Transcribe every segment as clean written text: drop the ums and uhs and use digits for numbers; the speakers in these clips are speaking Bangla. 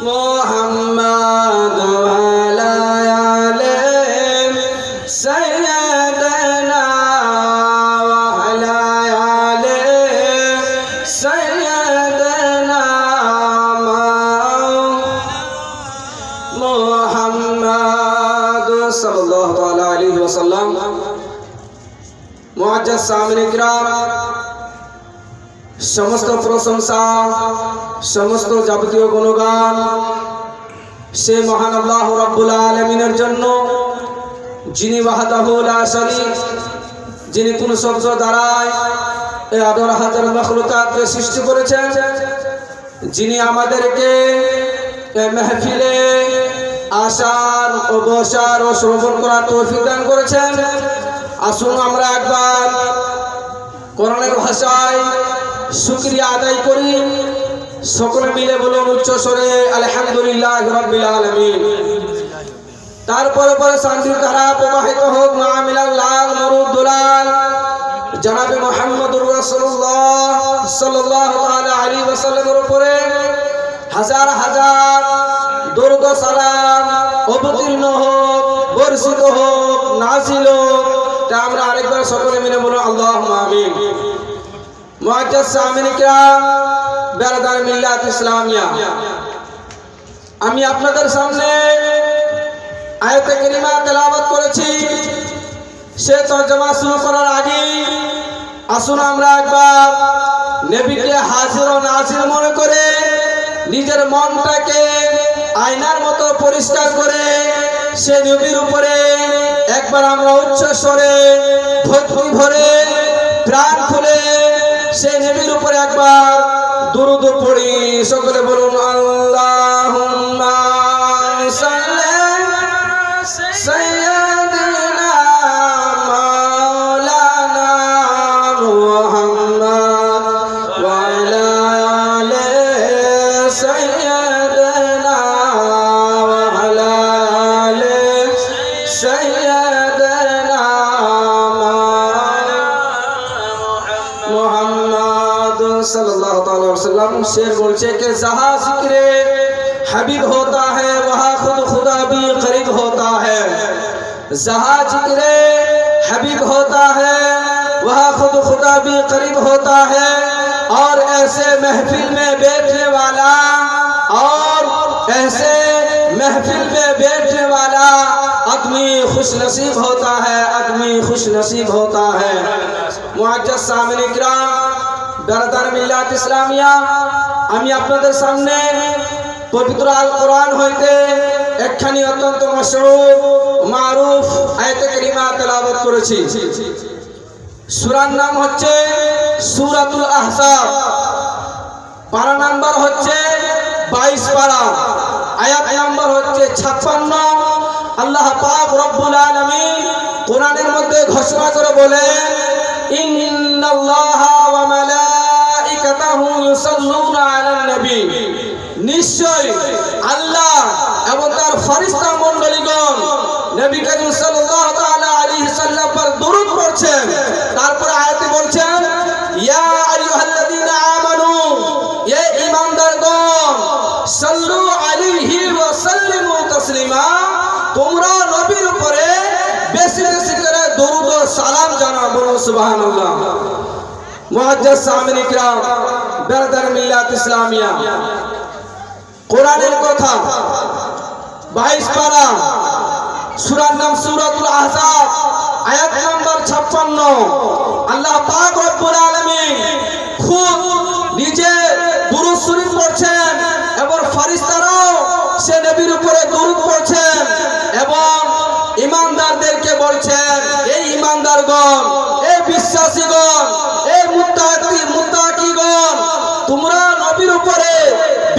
मोहम्मद वाला आले सैयदना वाला आले सैयदना मोहम्मद सल्लल्लाहु अलैहि वसल्लम। मुअज्जज़ सामिन किराम, समस्त प्रशंसा समस्त जाबतीय गुणगान से महान अल्लाह रब्बुल आलमीনের জন্য, যিনি ওয়াহদাহু লা শারীক, যিনি কোন শব্দ দ্বারাই এই ১৮,০০০ মাখলুকাতকে সৃষ্টি করেছেন, যিনি আমাদেরকে এই মাহফিলে আসার ও বসার ও শ্রবণ করার তৌফিক দান করেছেন। আসুন আমরা একবার কোরআনের ভাষায় শুকরিয়া আদায় করি। সকলে মিলে বলুন উচ্চ স্বরে আলহামদুলিল্লাহ রাব্বিল আলামিন। তারপরে পরে শান্তির ধারা প্রবাহিত হোক মামিলাল লাল মরুদ দুলাল জনাবে মুহাম্মদুর রাসূলুল্লাহ সাল্লাল্লাহু আলাইহি ওয়াসাল্লামের উপরে হাজার হাজার দরুদ ও সালাম অবতীর্ণ হোক, বর্ষিত হোক, নাযিল হোক। তা আমরা আরেকবার সকলে মিলে বলুন আল্লাহুম্মা আমিন। মুআজ্জাজ সামিন কিরাম, বেরাদার মিল্লাত ইসলামিয়া, আমি আপনাদের সামনে আয়াতে কারিমা তেলাওয়াত করেছি। সে তরজমা শুরু করার আগে আসুন আমরা একবার নবীকে হাজির ও নাজির মনে করে নিজের মনটাকে আয়নার মতো পরিষ্কার করে সে নবীর উপরে একবার আমরা উচ্চ স্বরে ভক্তি ভরে প্রাণ খুলে সে নবীর উপরে একবার দুরূদ পড়ি। সকলে বলুন আল্লাহুম্মা সাল্লি সাইয়্যিদিনা মাওলানা মুহাম্মদ ওয়া আলা আলি সাইয়্যিদিনা ওয়া আলা আলি সাইয়্যিদিনা मुहम्मद सल्लल्लाहु अलैहि वसल्लम। शेर बोलचे के जहाँ जिक्रे हबीब होता है वहाँ खुद खुदा भी करीब होता है। जहाँ जिक्रे हबीब होता है वहाँ खुद खुदा भी करीब होता है। और ऐसे महफिल में बैठने वाला और ऐसे महफिल में बैठने वाला आदमी खुश नसीब होता है, आदमी खुश नसीब होता है। मुअज्जज़ सामिन किराम, বেরাদার মিল্লাত ইসলামিয়া, আমি আপনাদের সামনে পবিত্র আল কোরআন হইতে একখানি অত্যন্ত মশহুর মারুফ আয়াতে কারিমা তেলাওয়াত করেছি। সূরার নাম হচ্ছে সূরাতুল আহজাব, পারা নাম্বার হচ্ছে 22 পারা, আয়াত নাম্বার হচ্ছে 56। আল্লাহ পাক রব্বুল আলামিন কোরআনের মধ্যে ঘোষণা করে বলেন, ইন্নাল্লাহা ওয়া মালাইকাতাহু ইউসাল্লুনা আলান নবী, নিশ্চয় আল্লাহ এবং তার ফেরেশতা মণ্ডলীগণ নবী করিম সাল্লাল্লাহু তাআলা আলাইহি সাল্লাম पर দুরূদ পড়ছেন। তারপর আয়াতে বলছেন, ইয়া আইয়ুহাল্লাযীনা আমানু, হে ঈমানদারগণ, সাল্লু আলাইহি ওয়া সাল্লিমু তাসলিমা, তোমরা নবীর উপরে বেশি বেশি করে দরুদ ও সালাম জানাও, বলো সুবহানাল্লাহ। মুআজ্জাজ সামিন কিরাম, বেরাদার মিল্লাত ইসলামিয়া, কোরআনের কথা 22 পারা, সূরার নাম সূরাতুল আহজাব, আয়াত নাম্বার 56। আল্লাহ পাক রব্বুল আলামিন খুব নিজে দুরূদ শরীফ পড়ছেন এবং ফেরেশতারাও সে নবীর উপরে দুরূদ পড়ছেন এবং ঈমানদারদেরকে বলছেন, এই ঈমানদারগণ, এই বিশ্বাসীগণ, এই মুত্তাকিগণ, তোমরা নবীর উপরে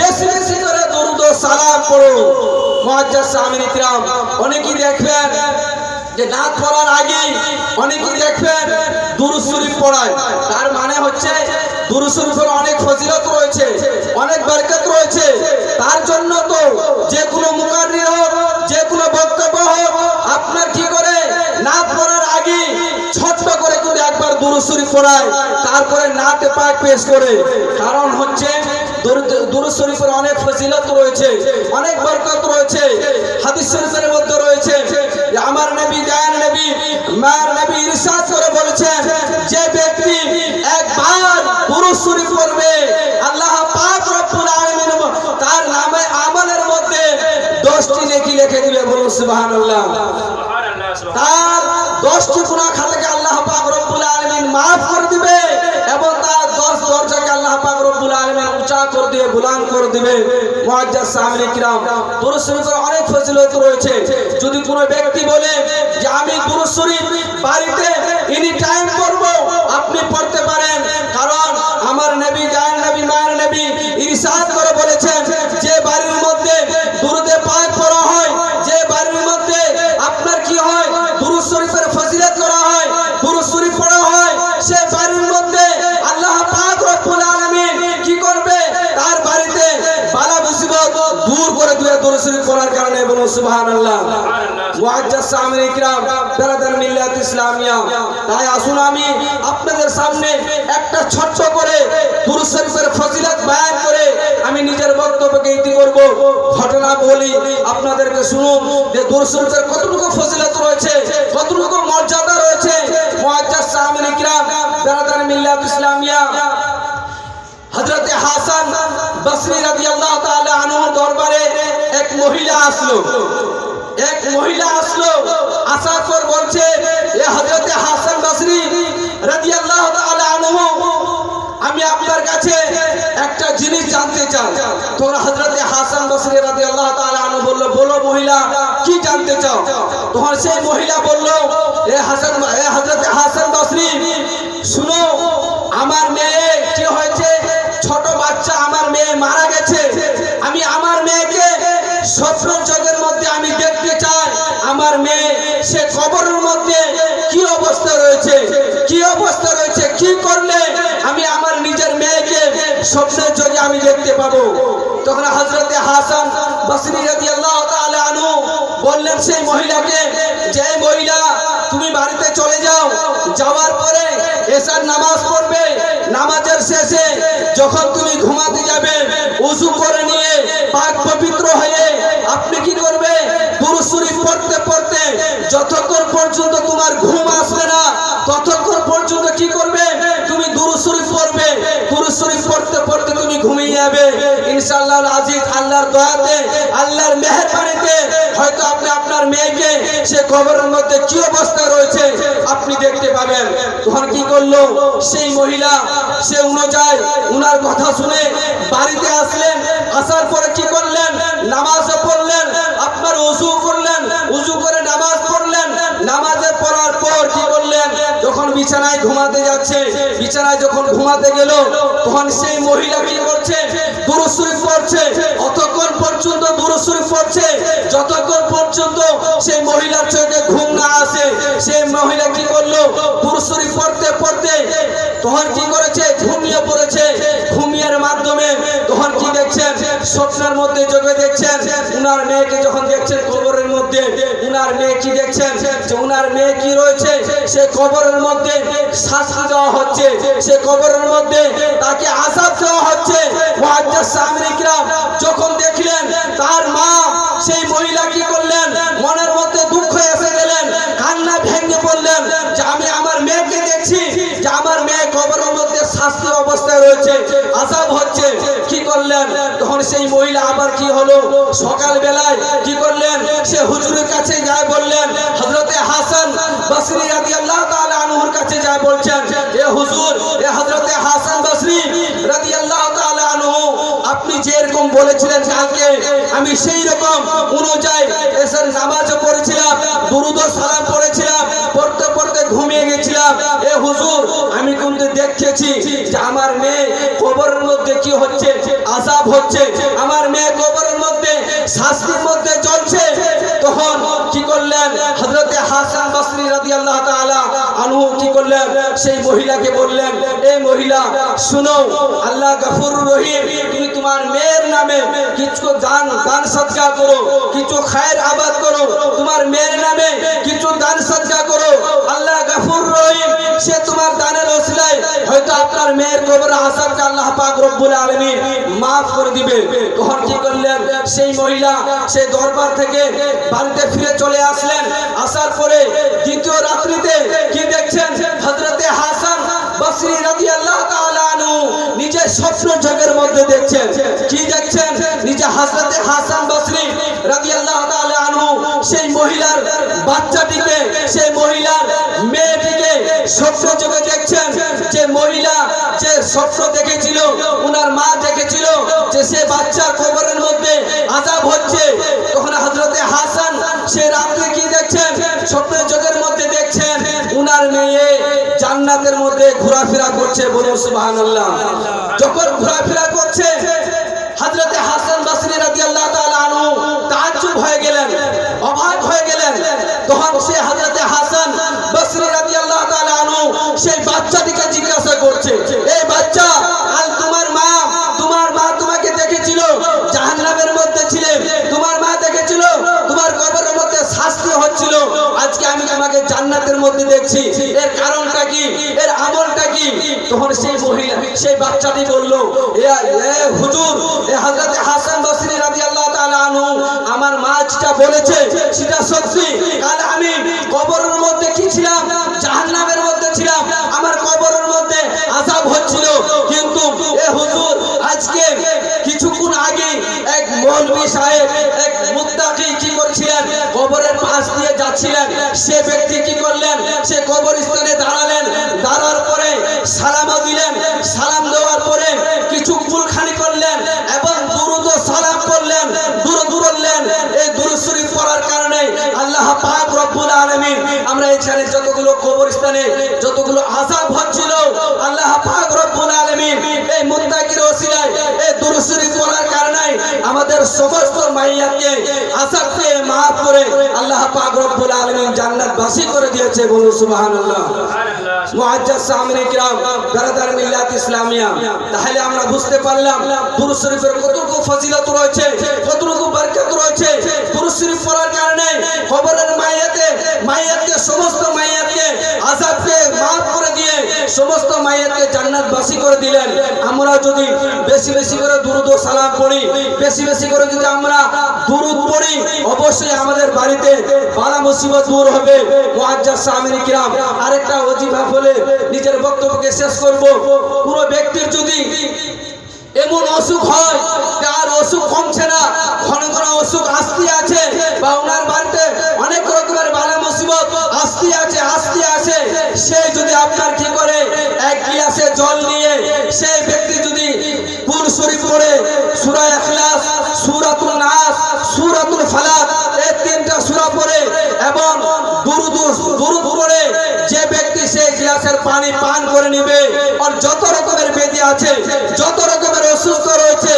বেশি বেশি করে দরুদ ও সালাম পড়ো। মুআজ্জাজ সামিন কিরাম, অনেকেই দেখবেন যে নাত পড়ার আগে অনেকেই দেখবেন দুরূদ শরীফ পড়ায়। তার মানে হচ্ছে দুরূদ শরীফের অনেক ফজিলত রয়েছে, অনেক বরকত রয়েছে। তার জন্য তো যে কোনো মুকাররির হোক, যে কোনো বক্তব্য হোক, আপনার কি করে নাত পড়ার আগে 6 দুরূদ শরীফ পড়ায়, তারপরে নাতে পাক পেশ করে। কারণ হচ্ছে দুরূদ শরীফের অনেক ফজিলত রয়েছে, অনেক বরকত রয়েছে। হাদিস শরীফের মধ্যে রয়েছে যে আমার নবী দয়াল নবী মার নবী ইরশাদ করে বলেছেন, যে ব্যক্তি একবার দুরূদ শরীফ পড়বে আল্লাহ পাক রব্বুল আলামিন তার নামে আমলের মধ্যে 10টি নেকি লিখে দিবে। বলুন সুবহানাল্লাহ। তার 10টি গুনাহ খাতাকে আল্লাহ পাক রব্বুল আলামিন maaf করে দিবে এবং তার 10 দরজাকে আল্লাহ পাক রব্বুল আলামিন উঁচা করে দিবে, বুলন্দ করে দিবে। মুআজ্জাজ সামিঈন কিরাম, দুরূদ শরীফের অনেক ফজিলত রয়েছে। যদি কোনো ব্যক্তি বলে যে আমি দুরূদ শরীফ বাড়িতে এনি টাইম পড়ব, আপনি পড়তে পারেন। কারণ আমার নবী দয়াল নবী মায়ের নবী ইরশাদ করে বলেছেন, যে বাড়ির মধ্যে দুরূদে পাক পড়া হয়, যে বাড়ির মধ্যে আপনার কি হয় দুরূদ শরীফের ফজিলত করা হয়, দুরূদ শরীফ পড়া হয়, সে বাড়ির মধ্যে আল্লাহ পাক রব্বুল আলামিন কি করবে, তার বাড়িতে বালা মুসিবত দূর করে দিবে দুরূদ শরীফ পড়ার কারণে। বলুন সুবহানাল্লাহ। মুআজ্জাজ সামিঈন কিরাম, বেরাদার মিল্লাত ইসলামিয়া, তাই আসুন আমি আপনাদের সামনে একটা ছোট্ট করে দুরূদ শরীফের ফজিলত বয়ান করে আমি নিজের বক্তব্যকে ইতি করব। ঘটনা বলি আপনাদেরকে, শুনুন যে দুরূদ শরীফের কতটুকু ফজিলত রয়েছে, কতটুকু মর্যাদা রয়েছে। মুআজ্জাজ সামিঈন কিরাম, বেরাদার মিল্লাত ইসলামিয়া, হযরত হাসান বসরি রাদিয়াল্লাহু তাআলা আনহুর দরবারে এক মহিলা আসলো। আসার পর বলছে, এ হযরত হাসান বসরি রাদিয়াল্লাহু তাআলা আনহু, আমি আপনার কাছে একটা জিনিস জানতে চাই। তখন হযরত হাসান বসরি রাদিয়াল্লাহু তাআলা আনহু বলল, বলো মহিলা, কি জানতে চাও? তখন সেই মহিলা বলল, এ হযরত হাসান বসরি, শুনো, আমার মেয়ে কি হয়েছে, ছোট বাচ্চা, আমার মেয়ে মারা গেছে। আমি আমার মেয়েকে স্বপ্ন জগতের মধ্যে আমি দেখতে চাই, আমার মেয়ে সে কবরের মধ্যে কি অবস্থা রয়েছে, কি করলে আমি আমার নিজের মেয়েকে স্বপ্নের জগতে আমি দেখতে পাবো। তখন হযরত হাসান বসরি রাদিয়াল্লাহু তাআলা আনহু বললেন সেই মহিলাকে, যে মহিলা তুমি বাড়িতে চলে যাও, যাওয়ার পরে এশার নামাজ পড়বে, নামাজের শেষে যখন তুমি ঘুমাতে যাবে, ওযু করে নিয়ে পাক পবিত্র হয়ে আপনি কি করবে, দুরূদ শরীফ পড়তে পড়তে যতক্ষণ পর্যন্ত তোমার ঘুম আসবে না, ততক্ষণ পর্যন্ত কি করবে, তুমি দুরূদ শরীফ পড়বে। দুরূদ শরীফ পড়তে পড়তে তুমি ঘুমিয়ে যাবে। ইনশাআল্লাহ আজিজ, আল্লাহর দয়াতে, আল্লাহর মেহেরবানিতে হয়তো আপনি আপনার মেয়েকে সে কবরের মধ্যে কি অবস্থা রয়েছে আপনি দেখতে পাবেন। তখন কি করলো সেই মহিলা, সে অনুযায়ী উনার কথা শুনে বাড়িতে আসলেন। আসার পরে কি করলেন, নামাজ পড়লেন, আপনার ওযু করলেন, ওযু করে নামাজ পড়লেন। নামাজে পড়ার পর কি করলেন, যখন বিছানায় ঘুমাতে যাচ্ছে, বিছানায় যখন ঘুমাতে গেল, তখন সেই মহিলা কি করছে, দুরূদ শরীফ পড়ছে। অতক্ষণ পর্যন্ত দুরূদ শরীফ পড়ছে যতক্ষণ পর্যন্ত সেই মহিলার চোখে ঘুম না আসে। সেই মহিলা কি করলো, দুরূদ শরীফ পড়তে পড়তে তখন কি করেছে, ঘুমিয়ে পড়েছে। ঘুমিয়ার মাধ্যমে তখন কি দেখছেন, স্বপ্নের মধ্যে চোখে দেখছেন উনার মেয়েকে, যখন দেখছেন কবরের মধ্যে, উনার মেয়ে কি দেখছেন, যে উনার মেয়ে কি রয়েছে, সে কবরের মধ্যে শাস্তি দেওয়া হচ্ছে, সে কবরের মধ্যে তাকে আযাব দেওয়া হচ্ছে। মুআজ্জাজ সামিঈন কিরাম, যখন দেখলেন তার মা, সেই মহিলা কি করলেন, মনের মধ্যে দুঃখ এসে গেলেন, কান্না ভেঙে পড়লেন, যে আমি আমার মেয়েকে দেখছি যে আমার মেয়ে কবরের মধ্যে শাস্তি অবস্থায় রয়েছে, আযাব হচ্ছে। কি করলেন, তখন সেই মহিলা আবার কি হলো, সকাল বেলায় কি করলেন, সে হুজুরের কাছে যায়, বললেন হযরত হাসান বসরি রাদিয়াল্লাহু তাআলা আনহুর কাছে যায়, বলছেন, এ হুজুর, এ হযরত হাসান বসরি রাদিয়াল্লাহু তাআলা আনহু, আপনি যেরকম বলেছিলেন কালকে, আমি সেই রকম অনুযায়ী এশার নামাজ পড়েছিলাম, দুরূদ ও সালাম পড়েছিলাম, পড়তে পড়তে ঘুমিয়ে গেছিলাম। এ হুজুর, আমি কিন্তু দেখেছি যে আমার মেয়ে কবরের মধ্যে কি হচ্ছে, আযাব হচ্ছে, আমার মেয়ে কবরের মধ্যে শাস্তির মধ্যে জ্বলছে। তখন কি করলেন, হযরত হাসান বসরি রাদিয়াল্লাহু তাআলা আনহু কি করলেন, সেই মহিলাকে বললেন, এ মহিলা শুনো, আল্লাহ গফুরুর রহিম, তুমি তোমার মেয়ের নামে কিছু দান সদকা করো, কিছু খায়ের আবাদ করো, তোমার মেয়ের নামে কিছু দান সদকা করো। আল্লাহ গফুরুর রহিম, সে তোমার দানের কবর আযাবকে আল্লাহ পাক রব্বুল আলামিন maaf করে দিবে। তখন কি করলেন সেই মহিলা সেই দরবার থেকে বাড়িতে ফিরে চলে আসলেন। আসার পরে দ্বিতীয় রাত্রিতে কি দেখছেন হযরতে হাসান বসরি রাদিয়াল্লাহু তাআলা আনহু নিজের স্বপ্ন জগতের মধ্যে দেখছেন। কি দেখছেন নিজে হযরতে হাসান বসরি রাদিয়াল্লাহু তাআলা আনহু সেই মহিলার বাচ্চাটিকে সেই মহিলার মেয়েটিকে স্বপ্ন জগতে দেখছেন। যে মহিলা যে স্বপ্ন দেখেছিল ওনার মা দেখেছিল যে সে বাচ্চার কবরের মধ্যে আযাব হচ্ছে। তখন হযরতে হাসান সে রাতে কি দেখছেন স্বপ্নের জগতের মধ্যে দেখছেন ওনার মেয়ে জান্নাতের মধ্যে ঘোরাফেরা করছে। বলুন সুবহানাল্লাহ। যখন ঘোরাফেরা করছে হযরতে হাসান বসরি রাদিয়াল্লাহু তাআলা আনহু তাজ্জুব হয়ে গেলেন, অবাক হয়ে গেলেন। তখন সে হযরতে হাসান বসরি রাদিয়াল্লাহু তাআলা আনহু সেই বাচ্চাটিকে জিজ্ঞাসা করছে, এই বাচ্চা আজ তোমার মা তোমাকে দেখেছিল জাহান্নামের মধ্যে ছিলে, তোমার মা দেখেছিল তোমার কবরের মধ্যে শাস্তি হচ্ছিল, আজকে আমি তোমাকে জান্নাতের মধ্যে দেখছি, এর কারণটা কি, এর আমলটা কি? তখন সেই মহিলা সেই বাচ্চাটি বলল, এ হুজুর এ হযরতে হাসান বসরি রাদিয়াল্লাহু তাআলা আনহু আমার মা যেটা বলেছে সেটা সত্যি। কাল আমি কবরের মধ্যে কি ছিলাম জাহান্নামের মধ্যে ছিলাম, আমার কবরের মধ্যে আযাব হচ্ছিল। কিন্তু এ হুজুর আজকে কিছুক্ষণ আগে এক মৌলভী সাহেব এক মুত্তাকি কি করছিলেন কবরের পাশ দিয়ে যাচ্ছিলেন, সে ব্যক্তি কি করলেন সে কবরস্থানে দাঁড়ালেন, দাঁড়ার পরে সালাম দিলেন, সালাম দেওয়ার পরে কিছু কুলখানি করলেন এবং দুরূদ সালাম করলেন, দুরূদ পড়লেন। এই দুরূদ শরীফ পড়ার কারণে আল্লাহ পাক রব্বুল আলামিন আমরা এখানে যতগুলো কবরস্থানে যতগুলো আযাব হচ্ছিল আল্লাহ পাক রব্বুল আলামিন এই মুত্তাকির ওসিলায় এই দুরূদ শরীফ পড়ার কারণে আমাদের সমস্ত মাইয়াতকে আযাবকে maaf করে আল্লাহ পাক রব্বুল আলামিন জান্নাতবাসী করে দিয়েছে। বলুন সুবহানাল্লাহ। মুআজ্জাজ সামিনে কিরাম বারাদার মিল্লাত ইসলামিয়া, তাহলে আমরা বুঝতে পারলাম দুরূদ শরীফের কতটুকু ফজিলত রয়েছে, কতটুকু বরকত রয়েছে। দুরূদ শরীফ পড়ার কারণে কবরের মাইয়াতকে সমস্ত মাইয়াতকে আযাবকে maaf করে দিয়ে সমস্ত মাইয়াতকে জান্নাতবাসী করে দিলেন। আমরা যদি বেশি বেশি করে দুরূদ ও সালাম পড়ি, বেশি বেশি করে যদি আমরা দুরূদ পড়ি, অবশ্যই আমাদের বাড়িতে বালা মুসিবত দূর হবে। মুআজ্জাজ সামিনে কিরাম আরেকটা ওজিফা বলে নিজের বক্তব্যকে শেষ করব। পুরো ব্যক্তির যদি এমন অসুখ হয় তার অসুখ কমছে না, ঘন ঘন অসুখ আসতে আছে, বা ওনার বাড়িতে অনেক রকমের বালা মুসিবত আসতে আছে, সে যদি আপনার কি করে এক গ্লাসে জল নিয়ে সেই ব্যক্তি যদি কুরআন শরীফ পড়ে সূরা ইখলাস, সূরাতুন নাস, সূরাতুল ফালাক এই তিনটা সূরা পড়ে এবং দুরূদ পড়ে যে ব্যক্তি সেই গ্লাসের পানি পান করে নেবে, আর যত রকমের ব্যাধি আছে যত রকমের অসুস্থ রয়েছে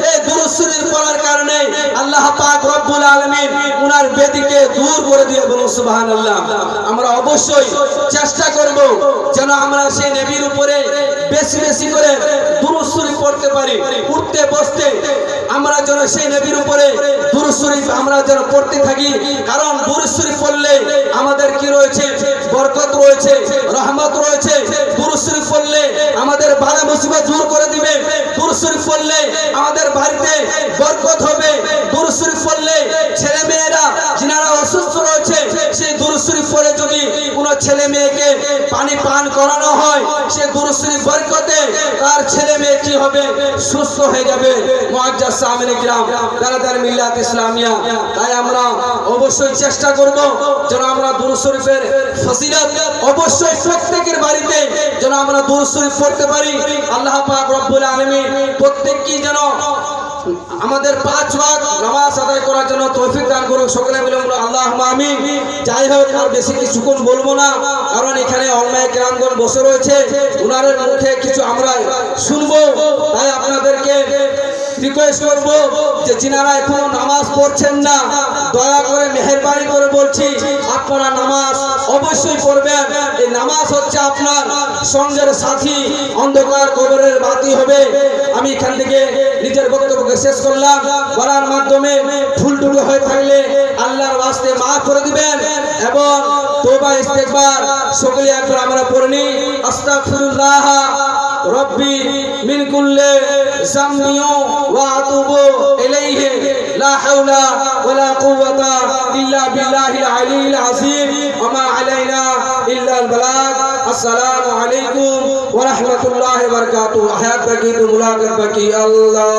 এই দুরূদ শরীফ পড়ার কারণে আল্লাহ পাক রব্বুল আলামিন উনার ব্যাধিকে দূর করে দিয়ে। বলুন সুবহানাল্লাহ। আমরা অবশ্যই চেষ্টা করব যেন আমরা সেই নবীর উপরে বেশি বেশি করে দুরূদ শরীফ পড়তে পারি, উঠতে বসতে আমরা যেন সেই নবীর উপরে দুরূদ শরীফ আমরা যেন পড়তে থাকি। কারণ দুরূদ শরীফ পড়লে আমাদের কি রয়েছে বরকত রয়েছে, রহমত রয়েছে। দুরূদ শরীফ পড়লে আমাদের বালা মুসিবত দূর করে দিবে। দুরূদ শরীফ পড়লে আমাদের বাড়িতে বরকত হবে। দুরূদ শরীফ পড়লে ছেলে মেয়েরা যারা অসুস্থ রয়েছে সেই দুরূদ শরীফ পড়ে যদি কোনো ছেলে মেয়েকে পানি পান করানো হয় সেই দুরূদ শরীফ বরকতে তার ছেলে মেয়ে কি হবে সুস্থ হয়ে যাবে। মুআজ্জাজ সামিনে কিরাম বারাদার মিল্লাত ইসলামিয়া, তাই আমরা অবশ্যই চেষ্টা করব যেন আমরা দুরূদ শরীফের ফজিলত অবশ্যই প্রত্যেকের বাড়িতে যেন আমরা দুরূদ শরীফ পড়তে পারি। আল্লাহ পাক রব্বুল আলামিন প্রত্যেককে যেন আমাদের 5 ওয়াক্ত নামাজ আদায় করার জন্য তৌফিক দান করুন। সকলে মিলে বলুন আল্লাহুম্মা আমিন। যাই হোক আর বেশি কিছুক্ষণ বলবো না, কারণ এখানে উলামায়ে কেরামগণ বসে রয়েছে, ওনাদের মুখে কিছু আমরা শুনবো। তাই আপনাদেরকে রিকোয়েস্ট করব যে যিনারা এখনো নামাজ পড়ছেন না দয়া করে মেহেরবানি করে বলছি আপনারা নামাজ অবশ্যই পড়বেন। এই নামাজ হচ্ছে আপনার সঙ্গের সাথী, অন্ধকার কবরের বাতি হবে। আমি এখান থেকে নিজের বক্তব্যকে শেষ করলাম। বলার মাধ্যমে ভুল টুকরো হয়ে থাকলে আল্লাহর ওয়াস্তে মাফ করে দিবেন এবং তওবা ইস্তেগফার সকলে একবার আমরা পড়ি। আস্তাগফিরুল্লাহ रब्बी मिन कुल्ले ज़म्बियों व अतूबु इलैहि ला हौला वला कुव्वता इल्ला बिल्लाहिल अलील अज़ीम व मा अलैना इल्ला अल बलाग। अस्सलामु अलैकुम व रहमतुल्लाहि व बरकातुहू। हयात बकी तो मुलाकात बकी। अल्लाह।